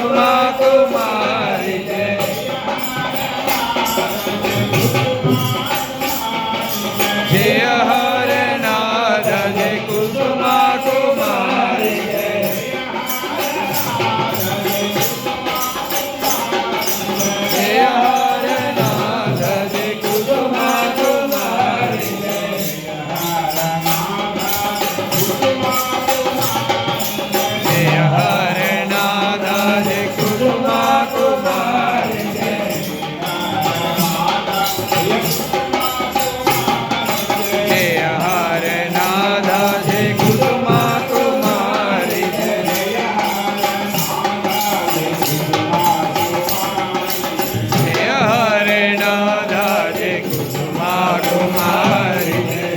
કુસુમા કુમારી જય જય હરે નાથ જય કુસુમા કુમારી જય જય હરે નાથ જય કુસુમા કુમારી જય જય હરે નાથ જય કુસુમા કુમારી જય જય હરે નાથ જય કુસુમા કુમારી જય જય હરે નાથ જય કુસુમા કુમારી જય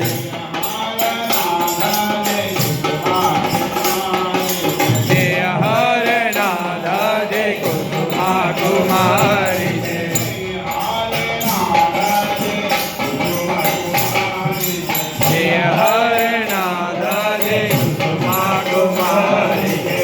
જય હરે નાથ જય કુસુમા કુમારી જય જય હરે નાથ જય કુસુમા કુમારી જય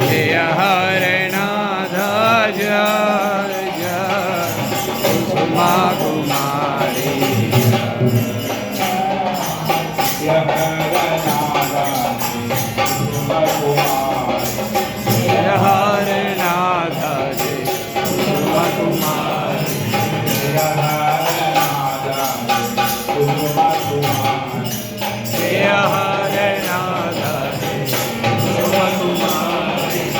જય હરે નાથ જય કુસુમા કુમારી જય હરે નાથ જય કુસુમા કુમારી જય હરે નાથ જય કુસુમા કુમારી જય હરે નાથ જય કુસુમા કુમારી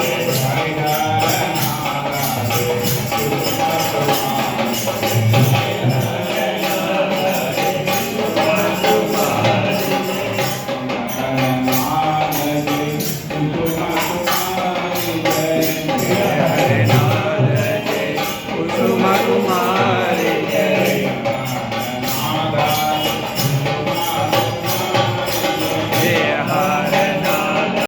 જય હરે નાથ જય કુસુમા કુમારી